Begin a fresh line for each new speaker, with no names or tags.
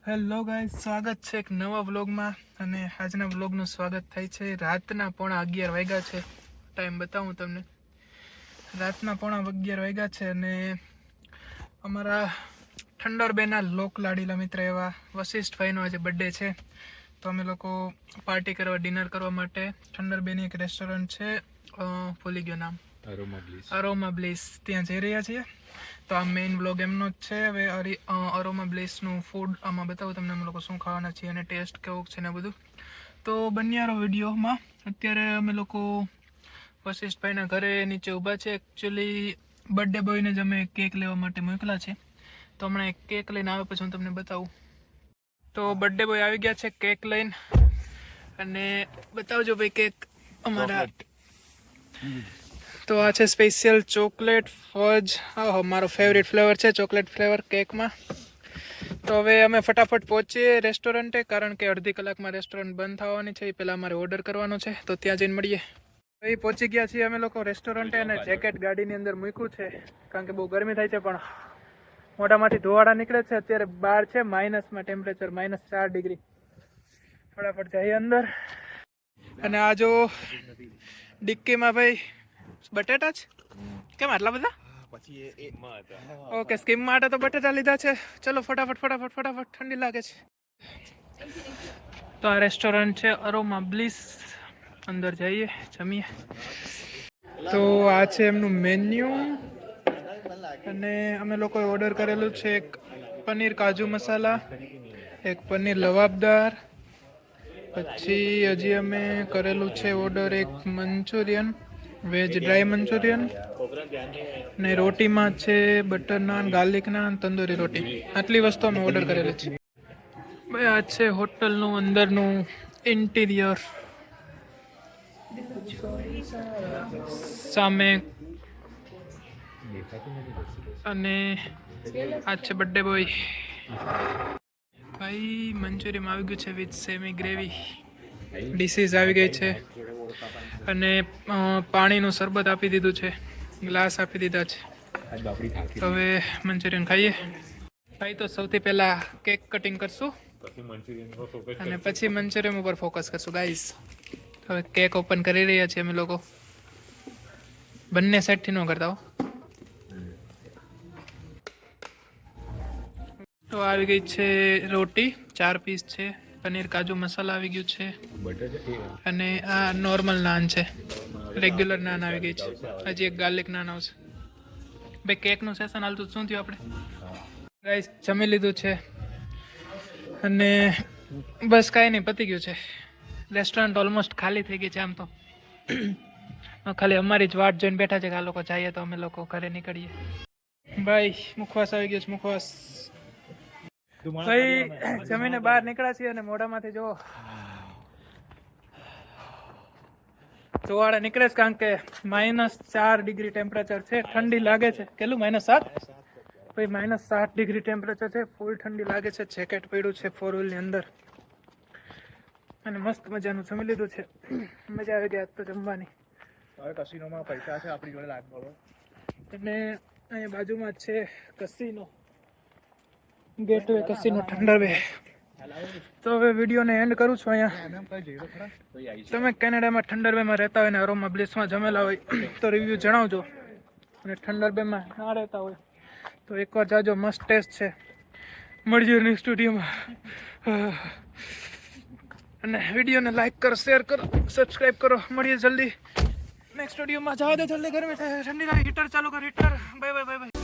Hello guys, સ્વાગત છે એક નવા વ્લોગમાં. અને આજના વ્લોગનું સ્વાગત થાય છે રાતના 11:15 વાગ્યા છે. ટાઈમ બતાવું તમને. રાતના 11:15 વાગ્યા છે અને અમારા ઠંડરબેના લોક લાડીલા મિત્ર એવા વશિષ્ઠભાઈનો આજે બર્થડે છે. તો અમે લોકો પાર્ટી કરવા, ડિનર કરવા માટે ઠંડરબેની એક રેસ્ટોરન્ટ છે, ભૂલી ગયો નામ, અરોમા બ્લિસ, ત્યાં જઈ રહ્યા છીએ. તો આ મેઇન વ્લોગ એમનો જ છે. હવે અરોમા બ્લિસનું ફૂડ આમાં બતાવું તમને, અમે લોકો શું ખાવાના છીએ અને ટેસ્ટ કેવો છે ને બધું. તો બન્યારો વિડીયોમાં. અત્યારે અમે લોકો વશિષ્ઠભાઈના ઘરે નીચે ઊભા છે. એકચ્યુઅલી બર્થડે બોયને જ અમે કેક લેવા માટે મોકલા છે. તો હમણાં એક કેક લઈને આવે પછી હું તમને બતાવું. તો બર્થડે બોય આવી ગયા છે કેક લઈને, અને બતાવજો ભાઈ કેક અમારા. તો આ છે સ્પેશિયલ ચોકલેટ ફજ. મારો ફેવરેટ ફ્લેવર છે ચોકલેટ ફ્લેવર કેકમાં. તો હવે અમે ફટાફટ પહોંચીએ રેસ્ટોરન્ટે, કારણ કે અડધી કલાકમાં રેસ્ટોરન્ટ બંધ થવાની છે. એ પહેલાં અમારે ઓર્ડર કરવાનો છે, તો ત્યાં જઈને મળીએ. એ પહોંચી ગયા છીએ અમે લોકો રેસ્ટોરન્ટે, અને જેકેટ ગાડીની અંદર મૂક્યું છે કારણ કે બહુ ગરમી થાય છે, પણ મોઢામાંથી ધોવાડા નીકળે છે. અત્યારે બહાર છે માઇનસમાં ટેમ્પરેચર, -4 ડિગ્રી. ફટાફટ જઈએ અંદર. અને આ જો ડિક્કીમાં ભાઈ બટેટા જ કેમ આટલા બધા? ઓકે, સ્કીમ માટે તો બટેટા લીધા છે. ચલો ફટાફટ, ઠંડી લાગે છે. તો આ રેસ્ટોરન્ટ છે અરોમા બ્લિસ. અંદર જઈએ, જમીએ. તો આ છે એમનું મેન્યુ, અને અમે લોકોએ ઓર્ડર કરેલું છે એક પનીર કાજુ મસાલા, એક પનીર લવાબદાર, પછી હજી અમે કરેલું છે ઓર્ડર એક મંચુરિયન, વેજ ડ્રાય મંચુરિયન, ને રોટીમાં છે બટર નાન, ગાર્લિક નાન, તંદૂરી રોટી. આટલી વસ્તુ અમે ઓર્ડર કરેલી છે. ભાઈ આ છે હોટલનું અંદરનું ઇન્ટિરિયર. સામે અને આ છે બર્થડે બોય. ભાઈ મંચુરિયન આવી ગયું છે વિથ સેમી ગ્રેવી. ડીશીસ આવી ગઈ છે, અને પાણીનું શરબત આપી દીધું છે, ગ્લાસ આપી દીધા છે. હવે મંચુરિયન ખાઈએ. ભાઈ તો સૌથી પહેલા કેક કટિંગ કરશું, અને પછી મંચુરિયન ઉપર ફોકસ કરશું ગાઈઝ. હવે કેક ઓપન કરી રહ્યા છીએ અમે લોકો. બંને સાઈડથી ન કરતા હો. તો આવી ગઈ છે રોટી, 4 પીસ છે. પનીર કાજુ મસાલા આવી ગયું છે, અને આ નોર્મલ નાન છે, રેગ્યુલર નાન આવી ગઈ છે. હજી એક ગાર્લિક નાન આવશે. ભાઈ કેકનું સેશન હાલતું શું થયું આપણે ગાઈસ? જમી લીધું છે, અને બસ કાંઈ નહીં, પતી ગયું છે. રેસ્ટોરન્ટ ઓલમોસ્ટ ખાલી થઈ ગઈ છે. આમ તો ખાલી અમારી જ વાટ જોઈને બેઠા છે કે આ લોકો જઈએ તો અમે લોકો ઘરે નીકળીએ. ભાઈ મુખવાસ આવી ગયો છે, મુખવાસ. ભાઈ જમીને બહાર નીકળ્યા છીએ, અને મોઢામાંથી જો ધોવાડા નીકળે છે, કારણ કે -4 ડિગ્રી ટેમ્પરેચર છે. ઠંડી લાગે છે. કેટલું? -7? ભાઈ -7 ડિગ્રી ટેમ્પરેચર છે. ફૂલ ઠંડી લાગે છે. જેકેટ પડ્યું છે 4 વ્હીલની અંદર, અને મસ્ત મજાનું જમી લીધું છે. મજા આવી ગઈ આજ તો જમવાની. હવે કસીનોમાં પૈસા છે આપણી જોડે, લાખ મળો. અને અહીંયા બાજુમાં જ છે કસીનો, ગેટવે કસીનો ઠંડરબે. તો હવે વિડીયોને એન્ડ કરું છું અહીંયા. તમે કેનેડામાં ઠંડરબેમાં રહેતા હોય ને અરોમા બ્લિસમાં જમેલા હોય તો રિવ્યૂ જણાવજો, અને ઠંડરબેમાં ના રહેતા હોય તો એકવાર જાજો, મસ્ત ટેસ્ટ છે. મળજો નેક્સ્ટ સ્ટુડિયોમાં. અને વિડીયોને લાઈક કરો, શેર કરો, સબસ્ક્રાઈબ કરો. મળીએ જલ્દી નેક્સ્ટ સ્ટુડિયોમાં. જવા દે જલ્દી, ગરમી થાય, ઠંડી લાગે. હીટર ચાલુ કર, heater. Bye bye bye bye.